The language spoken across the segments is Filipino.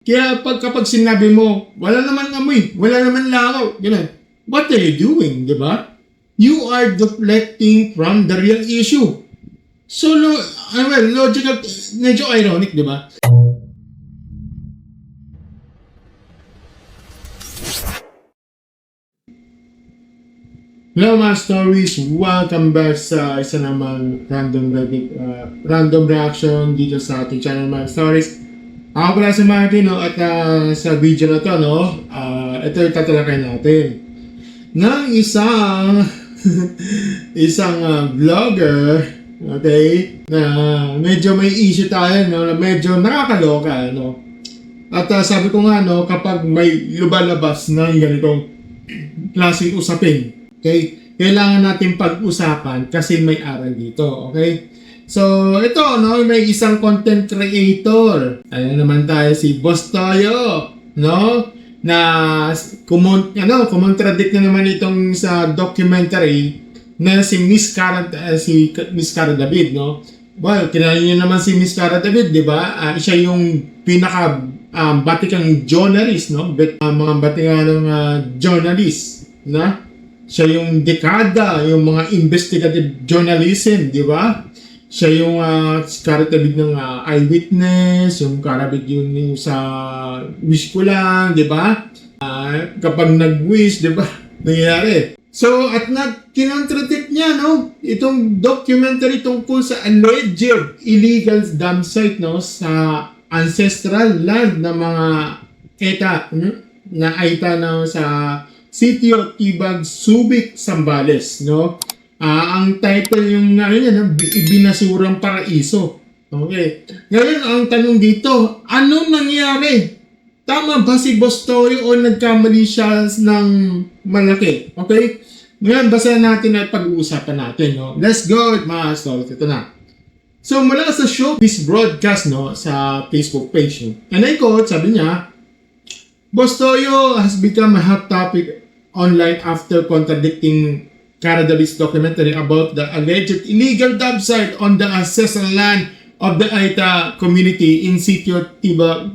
Kaya kapag sinabi mo, wala naman amoy, wala naman langaw, gano'n, what are you doing, di ba? You are deflecting from the real issue. So, logical, medyo ironic, di ba? Hello mga stories! Welcome back sa isa namang random reaction dito sa ating channel mga stories. Ako pala si Martin, no? At sa video na to, no? Ito yung tatalakay natin ng isang vlogger, okay, na medyo may issue tayo, no? Medyo nakakaloka, no? At sabi ko nga, no, kapag may lumalabas ng ganitong klaseng usapin, okay, kailangan natin pag-usapan kasi may aral dito, okay? So, ito, no, may isang content creator. Ayan naman tayo, si Boss Toyo, no? Na kumontradict na naman itong sa documentary na si Miss Cara David, no? Well, kilala niyo naman si Miss Cara David, di ba? Siya yung pinaka batikang journalist, no? Mga batikanong journalist, na? Siya yung dekada, yung mga investigative journalism, di ba? Siya yung Cara-David ng eyewitness, yung Cara-David yung sa wish ko lang, di ba? Kapag nag-wish, di ba? Nangyayari. So, at kinontradict niya, no? Itong documentary tungkol sa alleged illegal dam site, no? Sa ancestral land ng mga ETA, na ETA na sa Sitio Tibag, Subic, Zambales, no? Ang title yung Binasurang Paraiso. Okay. Ngayon, ang tanong dito, anong nangyari? Tama ba si Boss Toyo o nagkamali siya ng malaki? Okay? Ngayon, basahin natin at pag-uusapan natin, no? Let's go, mga stories. Ito na. So, mula sa showbiz broadcast, no, sa Facebook page, no? And I quote, sabi niya, Boss Toyo has become a hot topic online after contradicting Cara David's documentary about the alleged illegal dam site on the ancestral land of the Aita community in Sitio Tibag,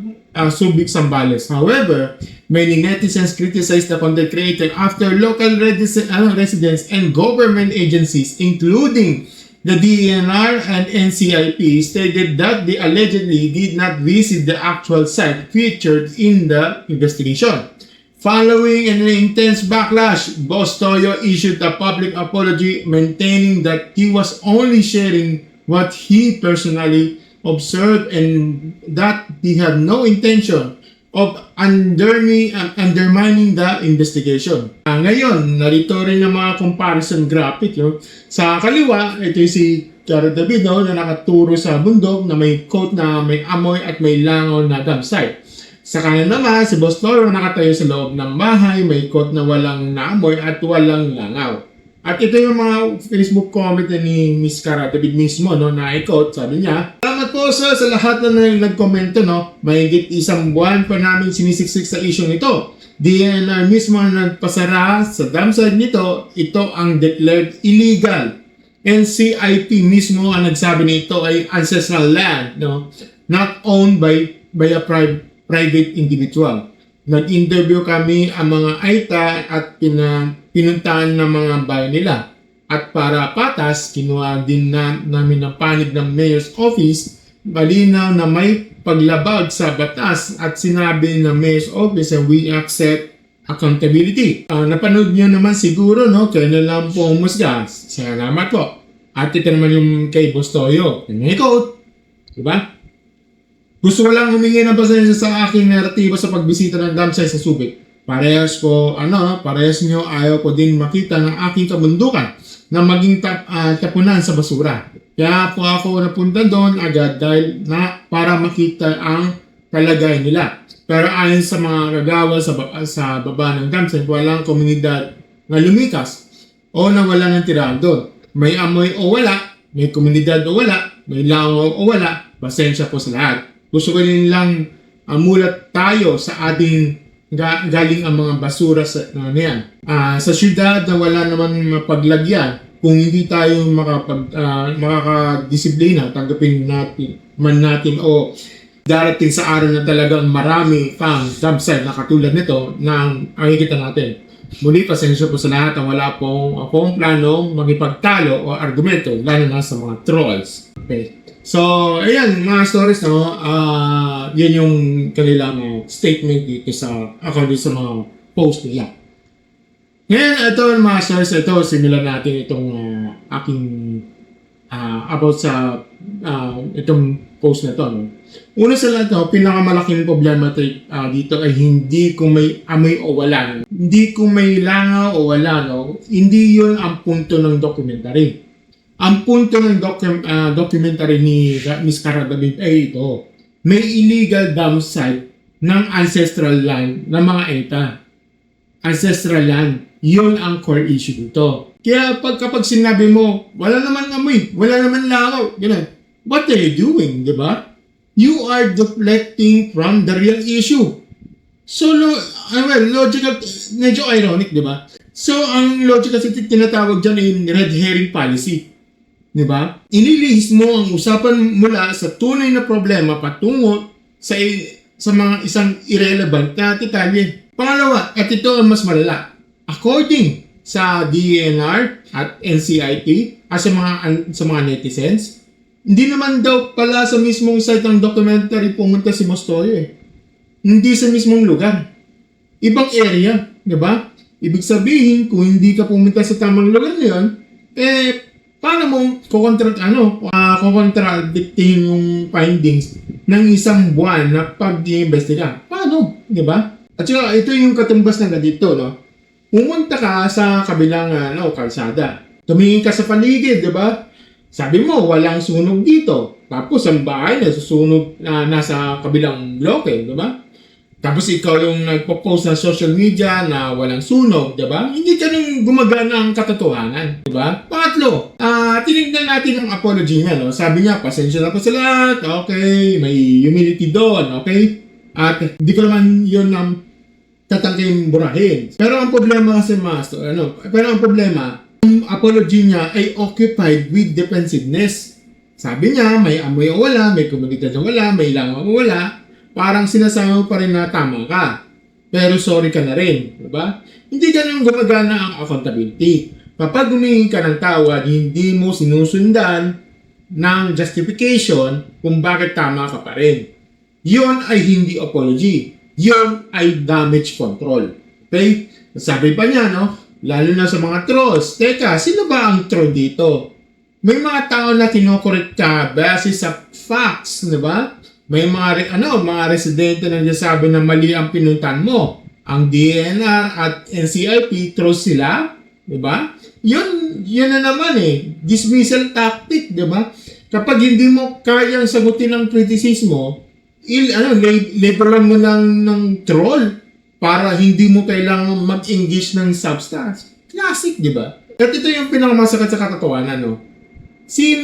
Subic, Zambales. However, many netizens criticized the content creator after local residents and government agencies, including the DENR and NCIP, stated that they allegedly did not visit the actual site featured in the investigation. Following an intense backlash, Boss Toyo issued a public apology, maintaining that he was only sharing what he personally observed and that he had no intention of undermining the investigation. Ngayon, narito rin ang mga comparison graphic. No? Sa kaliwa, ito yung si Cara David, no, na nakaturo sa bundok na may quote na may amoy at may langaw na dam site. Sa kanan naman, si Boss Toyo nakatayo sa loob ng bahay, may quote na walang naamoy at walang langaw. At ito yung mga Facebook comment ni Miss Cara David mismo, no, na i-quote, sabi niya, salamat po sir sa lahat na nagkomento, no. Mahigit isang buwan pa namin sinisiksik sa issue nito. DNR mismo na nagpasara sa dam site nito, ito ang declared illegal. NCIP mismo ang nagsabi nito ay ancestral land, no, not owned by a private individual. Nag-interview kami ang mga Aita at pinuntahan ng mga bahay nila. At para patas, kinuha din namin ng panig ng Mayor's Office, malinaw na may paglabag sa batas at sinabi ng Mayor's Office na we accept accountability. Napanood nyo naman siguro, no? Kaya na lang po umusga. Salamat po. At ito naman yung kay Boss Toyo. May quote. Diba? Gusto ko lang humingi ng pasensya sa aking naratiba sa pagbisita ng dam site sa Subic. Parehas nyo ayaw ko din makita ng aking kabundukan na maging tapunan sa basura. Kaya po ako napunta doon agad dahil para makita ang kalagayan nila. Pero ayon sa mga kagawa sa baba ng dam site, walang komunidad na lumikas o nawala ng tirahan doon. May amoy o wala, may komunidad o wala, may langaw o wala, pasensya po sa lahat. Gusto ko rin lang mulat tayo sa ating galing ang mga basura sa sa syudad na wala naman mapaglagyan. Kung hindi tayo makakadisiplina, tanggapin natin o darating sa araw na talagang marami pang job site na katulad nito na makikita natin. Muli, pasensya po sa lahat ang wala pong akong planong magipagtalo o argumento, lalo na sa mga trolls. Okay. So, ayan, mga stories, no? Yan yung kanilang statement dito sa, according sa mga post nila. Ngayon, ito mga stories, ito, simulan natin itong aking about sa itong post na to, no? Una sa lahat, no, pinakamalaking problema dito ay hindi kung may amoy o wala. Hindi kung may langaw o wala, no? Hindi yun ang punto ng documentary. Ang punto ng documentary ni Miss Cara David ay ito. May illegal dam site ng ancestral land ng mga ETA. Ancestral land, yun ang core issue dito. Kaya kapag sinabi mo, wala naman amoy, wala naman langaw, gano'n, what are you doing, di ba? You are deflecting from the real issue. So, logical, medyo ironic, di ba? So, ang logical kasi tinatawag dyan ay red herring policy. Di ba? Inilihis mo ang usapan mula sa tunay na problema patungo sa mga isang irrelevant na detalye. Pangalawa, at ito ang mas malala. According sa DENR at NCIP at sa mga netizens, hindi naman daw pala sa mismong site ng documentary pumunta si Mostoyo eh. Hindi sa mismong lugar. Ibang area, di ba? Ibig sabihin, kung hindi ka pumunta sa tamang lugar na yun, paano mo kukontradiktihin yung findings ng isang buwan na pag-iimbestiga? Paano? Di ba? At saka, ito yung katumbas na dito, no? Pumunta ka sa kabilang kalsada. Tumingin ka sa paligid, di ba? Sabi mo, walang sunog dito. Tapos, ang bahay na susunog na nasa kabilang bloke, di ba? Tapos, ikaw yung nagpo-post sa social media na walang sunog, di ba? Hindi ka rin gumagana ang katotohanan, di ba? Pangatlo, tinignan natin ang apology niya, no? Sabi niya, pasensya na po sa lahat, okay, may humility doon, okay? At hindi ko naman yun tatangking burahin. Pero ang problema kasi, ang apology niya ay occupied with defensiveness. Sabi niya, may amoy o wala, may komunidad o wala, may langaw o wala, parang sinasabi mo pa rin na tama ka. Pero sorry ka na rin, diba? Hindi ganun gumagana ang accountability. Kapag humingi ka ng tawad, hindi mo sinusundan ng justification kung bakit tama ka pa rin. Yun ay hindi apology. Yun ay damage control. Okay? Sabi pa niya, no? Lalo na sa mga trolls. Teka, sino ba ang troll dito? May mga tao na kinokorek ka base sa facts, di ba? May mga residente na nasabi na mali ang pinuntan mo. Ang DNR at NCIP, trolls sila, di ba? Yun na naman dismissal tactic, di ba? Kapag hindi mo kayang sagutin ang kritisismo, labelan mo ng troll para hindi mo kailangan mag-engage ng substance. Classic, di ba? At ito yung pinakamasakit sa katotohanan, no? Si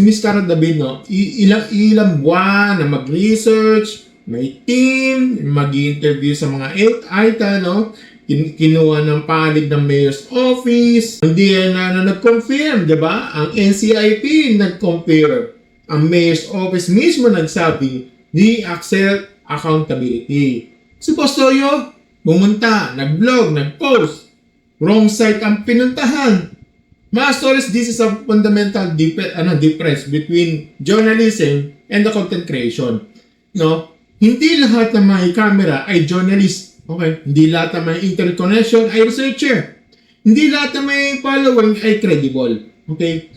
Miss Cara David, no? Ilang buwan na mag-research, may team, mag-interview sa mga ETA, no? Kinuha ng panig ng mayor's office. Hindi na nag-confirm, di ba? Ang NCIP nag-confirm. Ang mayor's office mismo nagsabi, di accept accountability. Si Postoyo, pumunta, nag-blog, nag-post. Wrong site ang pinuntahan. Mga stories, this is a fundamental difference between journalism and the content creation. No? Hindi lahat ng may camera ay journalist. Okay? Hindi lahat ng may internet connection ay researcher. Hindi lahat ng may following ay credible. Okay?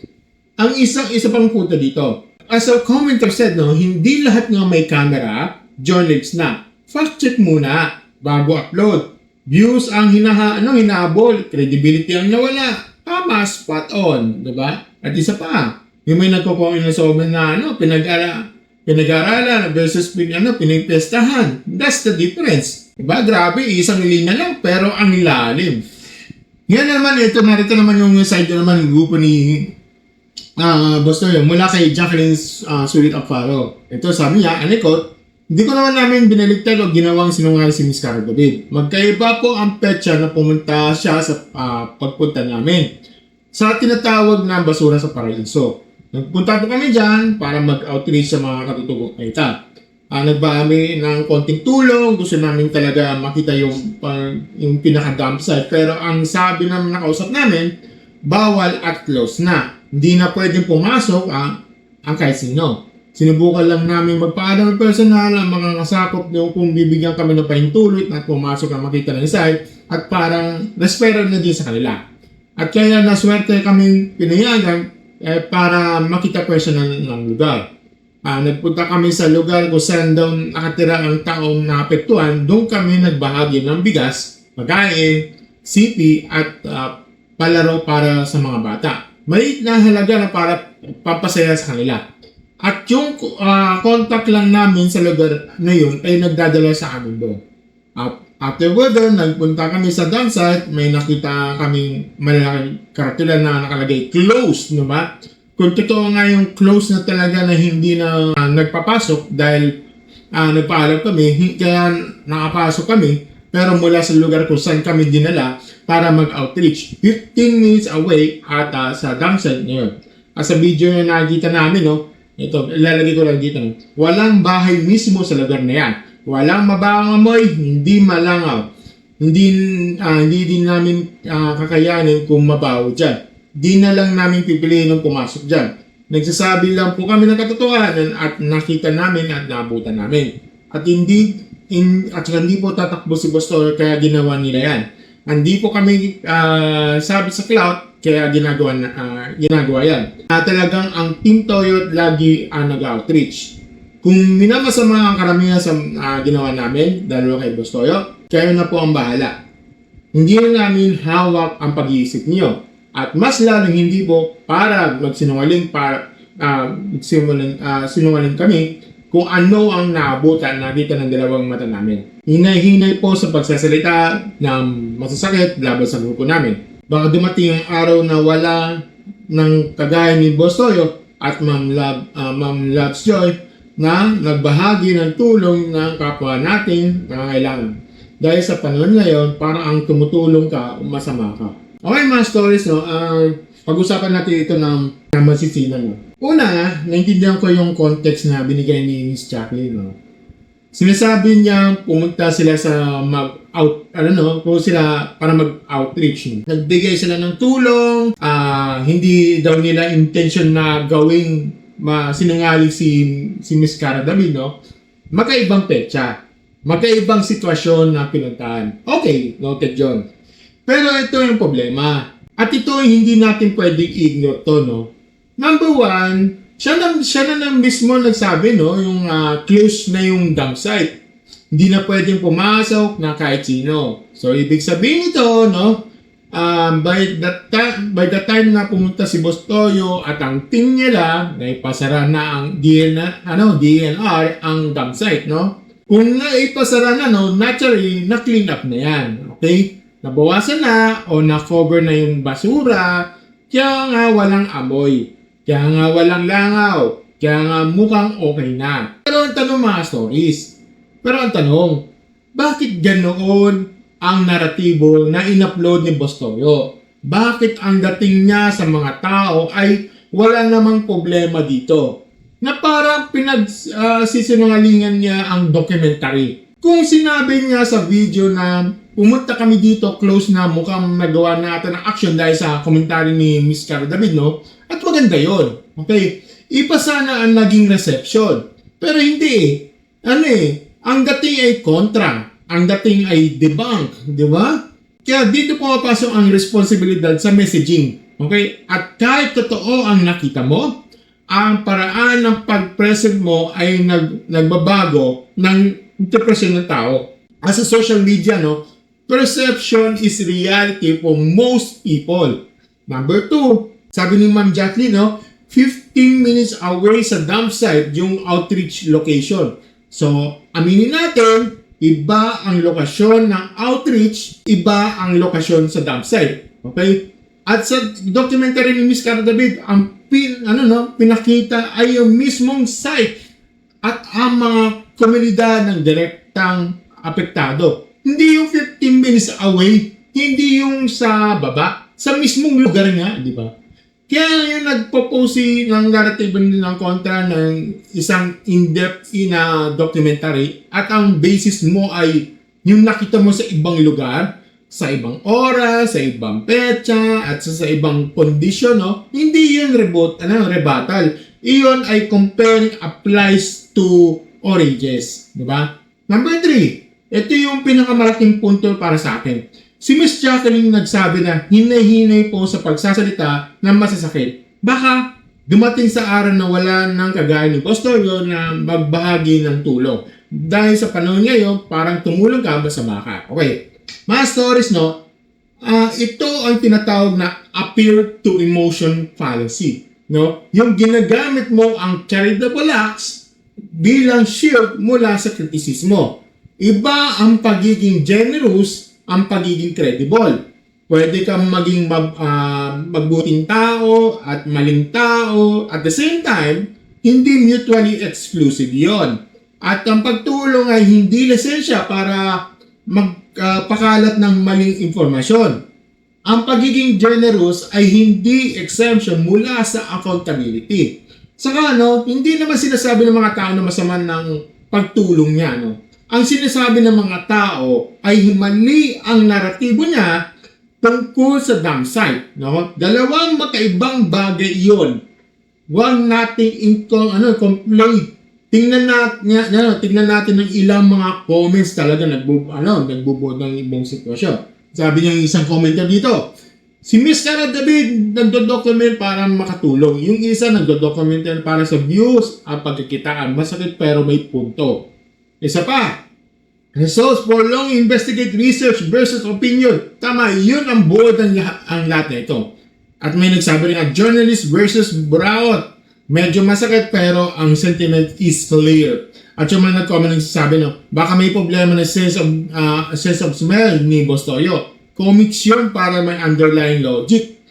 Ang isa pang punto dito. As a commenter said, no, hindi lahat ng may camera, journalist na. Fact check muna bago upload. Views ang hinahabol, credibility ang nawala. Tama, spot on, 'di ba? At isa pa, yung may nagko-comment na sa comment na pinag-aralan versus pinipestahan. That's the difference. 'Di ba? Grabe, isang linya lang pero ang lalim. Yan naman, narito naman yung side naman ng grupo ni Bostoyo mula kay Jacqueline Sulit Alfaro. Ito sabi niya, anikot, hindi ko namin binaligtad o ginawang sinungaling si Miss Cara David. Magkaiba po ang petsa na pumunta siya sa pagpunta namin sa tinatawag na basura sa Paraiso. Nagpunta po kami dyan para mag-outreach sa mga katutubong kita. Nagba kami ng konting tulong, gusto namin talaga makita yung pinaka-dump site. Pero ang sabi naman nakausap namin, bawal at close na. Hindi na pwedeng pumasok ang kahit sino. Sinubukan lang namin magpaalam ng personal ang mga kasakop nyo kung bibigyan kami ng pahintulot at pumasok ang makita ng site at parang respeto na din sa kanila. At kaya naswerte kaming pinayagan para makita personal ng lugar. Nagpunta kami sa lugar kung saan daw nakatira ang taong naapektuhan. Doon kami nagbahagi ng bigas, pagkain, CP at palaro para sa mga bata. Maliit na halaga na para papasaya sa kanila. At yung contact lang namin sa lugar na yun ay nagdadala sa amin doon. Afterward doon, nagpunta kami sa dump site, may nakita kaming malaking karatula na nakalagay close, no ba? Kung totoo nga yung close na talaga na hindi na nagpapasok dahil nagpaalam kami, kaya nakapasok kami, pero mula sa lugar kung saan kami dinala para mag-outreach. 15 minutes away at sa dump site ngayon. Sa video na nakikita namin, no, ito, ilalagay ko lang dito, no, walang bahay mismo sa lugar na yan. Walang mabawang amoy, hindi malangaw. Hindi din namin kakayanin kung mabaho dyan. Di na lang namin pipiliin ng pumasok dyan. Nagsasabi lang po kami ng katotohanan at nakita namin at naabutan namin. At hindi po tatakbo si Pastor kaya ginawa nila yan. Hindi po kami sabi sa cloud kaya ginagawa yan. Talagang ang Team Toyot lagi nag-outreach. Kung minamasama ang karamihan sa ginawa namin dahil kay Boss Toyo, kayo na po ang bahala. Hindi na namin hawak ang pag-iisip niyo. At mas lalong hindi po para magsinungaling sinungaling kami kung ano ang naabutan nakita ng dalawang mata namin. Hinay-hinay po sa pagsasalita ng masasakit laban sa grupo namin. Baka dumating ang araw na wala ng kagaya ni Boss Toyo at Ma'am Loves Joy na nagbahagi ng tulong ng kapwa natin na kailangan. Dahil sa panahon ngayon, parang ang tumutulong ka, masama ka. Okay mga stories, no? Pag-usapan natin ito ng masisinan. No? Una, naintindihan ko yung context na binigay ni Miss Jacqueline. No? Sinasabi niya pumunta sila sa para mag-outreach. No? Nagbigay sila ng tulong, hindi daw nila intention na gawing sinungaling si Miss Cara David, no? Magkaibang petsa, magkaibang sitwasyon na pinuntahan. Okay, noted yun. Pero ito yung problema. At ito hindi natin pwedeng ignore to, no? Number one, siya na mismo nagsabi, no? Yung close na yung dump site. Hindi na pwedeng pumasok na kahit sino. So, ibig sabihin ito, no? By the time na pumunta si Boss Toyo at ang team nila, naipasara na ang DNR ang dump site, no? Kung naipasara na, no, naturally, na-clean up na yan. Okay? Nabawasan na o na-cover na yung basura, kaya nga walang amoy, kaya nga walang langaw, kaya nga mukhang okay na. Pero ang tanong mga stories, bakit ganoon ang naratibo na in-upload ni Boss Toyo? Bakit ang dating niya sa mga tao ay wala namang problema dito? Na parang sinungalingan niya ang documentary. Kung sinabi niya sa video na pumunta kami dito, close na, mukhang nagawa natin ng action dahil sa komentary ni Miss Cara David, no? At maganda yun. Okay? Ipa sana ang naging reception. Pero hindi ang dating ay kontra. Ang dating ay debunk. Di ba? Kaya dito pumapasok ang responsibilidad sa messaging. Okay? At kahit totoo ang nakita mo, ang paraan ng pag-present mo ay nagbabago ng interpretation ng tao. As a social media, no, perception is reality for most people. Number two, sabi ni Ma'am Jacqueline, no, 15 minutes away sa dump site yung outreach location. So, aminin natin, iba ang lokasyon ng outreach, iba ang lokasyon sa dump site. Okay? At sa documentary ni Miss Cara David, ang pinakita ay yung mismong site at ang mga komunidad ng direktang apektado. Hindi yung 15 minutes away, hindi yung sa baba, sa mismong lugar nga, di ba? Kaya yung nagpo-post ng narrative ng kontra ng isang in-depth na documentary at ang basis mo ay yung nakita mo sa ibang lugar, sa ibang oras, sa ibang petsa, at sa ibang kondisyon, no? Hindi yun rebuttal. Iyon ay comparing applies to oranges. Diba? Number 3, ito yung pinakamalaking punto para sa akin. Si Miss Jacqueline nagsabi na hinay-hinay po sa pagsasalita ng masasakit. Baka dumating sa araw na wala ng kagaya ni Boss Toyo na magbahagi ng tulong. Dahil sa panahon ngayon, parang tumulong ka, masama ka. Okay. Mga stories, no? Ito ang tinatawag na appear to emotion fallacy. No? Yung ginagamit mo ang charitable acts bilang shield mula sa kritisismo. Iba ang pagiging generous, ang pagiging credible. Pwede kang maging magbuting tao at maling tao. At the same time, hindi mutually exclusive yon. At ang pagtulong ay hindi lisensya para magpakalat ng maling informasyon. Ang pagiging generous ay hindi exemption mula sa accountability. Saka hindi naman sinasabi ng mga tao na masama ng pagtulong niya. Ang sinasabi ng mga tao ay mali ang naratibo niya tungkol sa downside. Dalawang makaibang bagay iyon. Huwag nating complete. Tingnan natin ng ilang mga comments talaga nagbubuod ng ibang sitwasyon. Sabi niya yung isang commenter dito, si Miss Cara David nagdo-document para makatulong. Yung isa nagdo-document para sa views at pagkikitaan. Masakit pero may punto. Isa pa, results for long investigate research versus opinion. Tama, yun ang buod ang lahat na ito. At may nagsabi rin journalist versus Buraot. Medyo masakit pero ang sentiment is clear. At yung mga nag-comment nagsasabi baka may problema na sense of smell ni Boss Toyo. Comics yun para may underlying logic.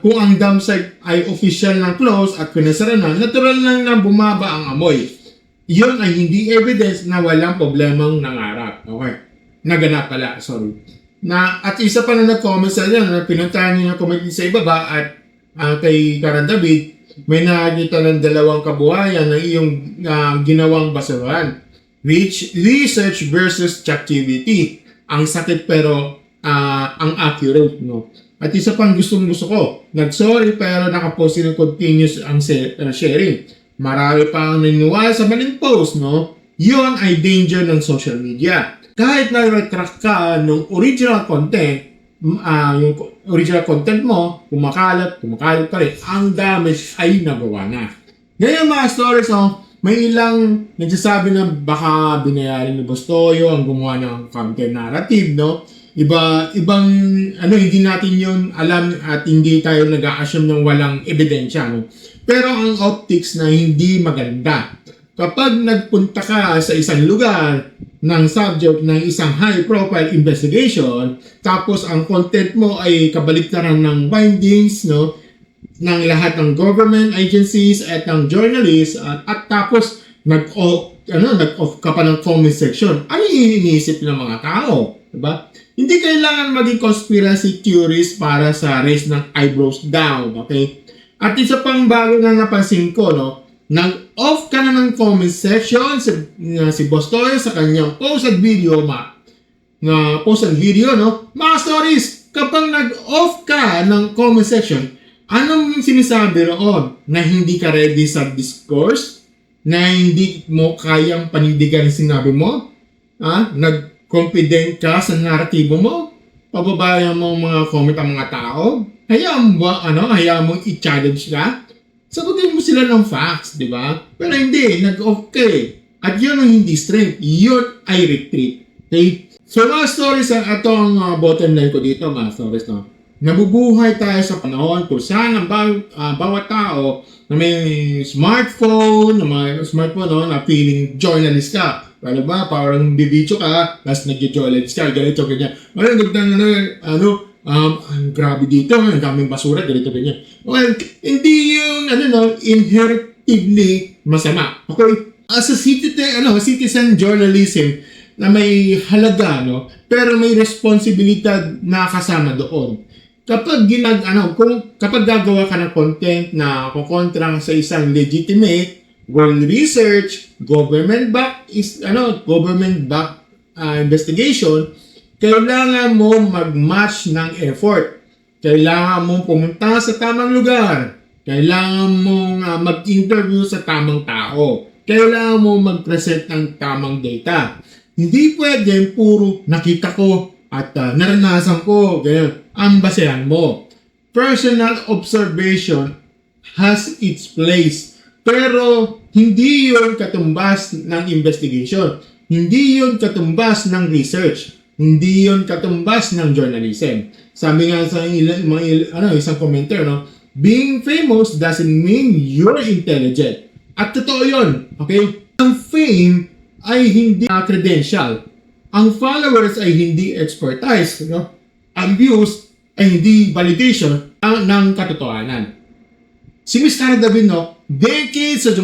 Kung ang downside ay official ng close at pinasara na, natural lang na bumaba ang amoy. Yun ay hindi evidence na walang problemang nangarap. Okay. Naganap pala, sorry. At isa pa na nag-comment sa na pinuntahan niya na comment sa ibaba at kay Cara David, may nakikita ng dalawang kabuhayan ng iyong ginawang basurahan. Research versus ChatGPT. Ang sakit pero ang accurate. At isa pang gusto ko. Nag-sorry pero nakapost ng continuous ang sharing. Marami pang naniniwala sa maling post. Yun ay danger ng social media. Kahit na-retract ka ng original content, yung original content mo, kumakalat pa rin, ang damage ay nagawa na. Ngayon mga stories, may ilang nagsasabi na baka binayaran ni Boss Toyo ang gumawa ng content narrative, ibang hindi natin yun alam at hindi tayo nag-a-assume ng walang ebidensya, Pero ang optics na hindi maganda. Kapag nagpunta ka sa isang lugar ng subject ng isang high-profile investigation, tapos ang content mo ay kabaliktaran ng findings, ng lahat ng government agencies at ng journalists, at tapos nag-off ka pa ng comment section, ano yung iniisip ng mga tao? Diba? Hindi kailangan maging conspiracy theorist para sa raise ng eyebrows down, okay? At isa pang bago na napansin ko, nag-off ka na ng comment section si Boss Toyo sa kanyang posted video, mga stories, kapag nag-off ka ng comment section, anong sinasabi roon? Na hindi ka ready sa discourse? Na hindi mo kayang panindigan yung sinabi mo? Nag-confident ka sa naratibo mo? Pababayan mo mga comment ang mga tao? Hayaan mo i-challenge ka? Sagutin mo sila ng facts, di ba? Pero hindi, nag-off ka eh. At yun ang hindi strength. Yun ay retreat. Okay? So mga stories, ito ang bottom line ko dito, mga stories. Nabubuhay tayo sa panahon kung saan ang bawat tao na may smartphone, na feeling journalist ka. Ano ba? Parang bibidyo ka, tapos nag-journalist ka, ganito, ganyan. Grabe dito, ang daming basura, ganito, ganyan. Well, hindi yung, inherently masama. Okay? As a citizen journalism na may halaga, pero may responsibilidad na kasama doon. kapag gagawa ka ng content na kukontra sa isang legitimate, well research, government back investigation, kailangan mo mag-match ng effort. Kailangan mong pumunta sa tamang lugar. Kailangan mong mag-interview sa tamang tao. Kailangan mong mag-present ng tamang data. Hindi pwede puro nakita ko at naranasan ko. Ganyan. Ang basehan mo. Personal observation has its place. Pero hindi yun katumbas ng investigation. Hindi yun katumbas ng research. Hindi yun katumbas ng journalism. Sabi nga sa isang commenter, no? Being famous doesn't mean you're intelligent. At totoo yun. Okay? Ang fame ay hindi credential. Ang followers ay hindi expertise. No? Ang views ay hindi validation ng katotohanan. Si Miss Cara David, no? Decades of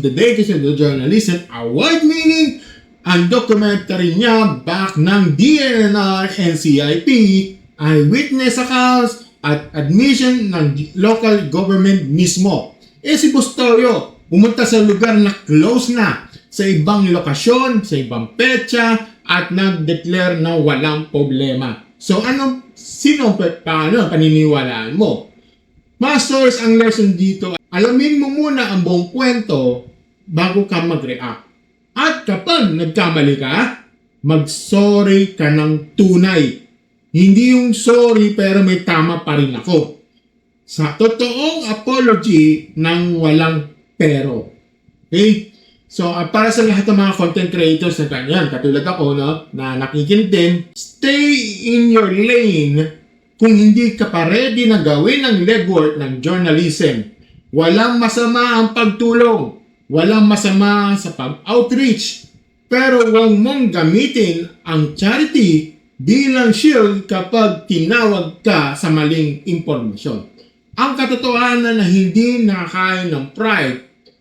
the journalism, award-winning ang documentary niya back ng DNR and CIP, eyewitness accounts, at admission ng local government mismo. Si Bustorio, pumunta sa lugar na close na, sa ibang lokasyon, sa ibang petsa, at nag-declare na walang problema. So, paano paniniwalaan mo? Masters, ang lesson dito, alamin mo muna ang buong kwento bago ka mag-react. At kapag nagkamali ka, mag-sorry ka ng tunay. Hindi yung sorry pero may tama pa rin ako. Sa totoong apology ng walang pero. Okay? So, para sa lahat ng mga content creators na ganyan, katulad ako, no, na nakikinig din, stay in your lane kung hindi ka pa ready na gawin ang legwork ng journalism. Walang masama ang pagtulong. Walang masama sa pag-outreach. Pero huwag mong gamitin ang charity bilang shield kapag tinawag ka sa maling impormasyon. Ang katotohanan na hindi nakakain ng pride,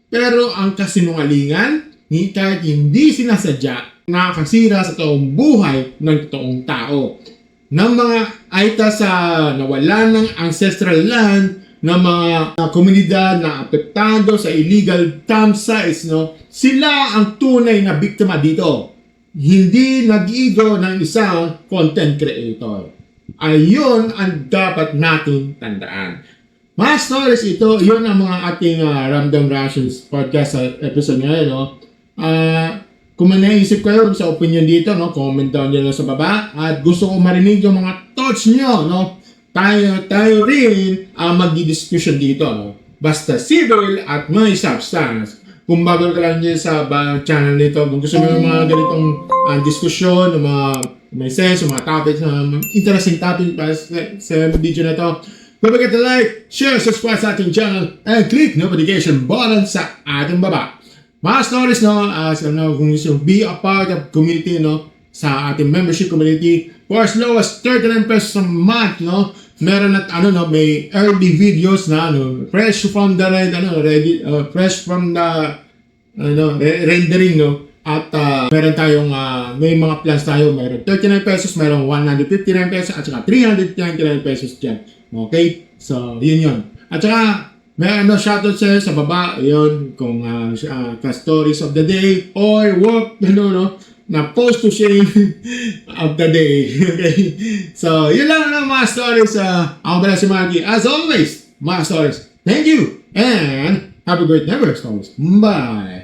pero ang kasinungalingan, kahit hindi sinasadya, nakakasira sa toong buhay ng totoong tao. Ng mga aita sa nawala ng ancestral land, ng mga komunidad na apektado sa illegal campsites, no? Sila ang tunay na biktima dito. Hindi nag-ego ng isang content creator. Ayun ang dapat nating tandaan. Mga stories ito, yun ang mga ating Random Rations podcast sa episode ngayon, no? Kung may naisip kayo sa opinion dito, no, comment down nyo sa baba. At gusto ko marinig yung mga thoughts nyo, no? Tayo rin magdi-discussion dito, no? Basta civil at may substance. Kung bago ka lang dyan sa channel nito, kung gusto mo yung mga ganitong diskusyon, yung mga may sense, yung mga topics, interesting topic sa video na to, don't forget to like, share, subscribe sa ating channel, and click notification button sa ating baba. Mga stories, no, kung gusto be a part of community, no, sa ating membership community, for as low as 39 pesos a month, no, meron at may early videos na fresh from the rendering, no, at meron tayong may mga plans tayo, meron 39 pesos, meron 159 pesos at saka 399 pesos diyan. Okay? So, yun. At saka may shoutout sa baba, yun, kung stories of the day or work, na post to shame of the day. Okay? So, yun lang ang mga stories. Ako pala si Marky. As always, mga stories. Thank you! And have a great never stories. Bye!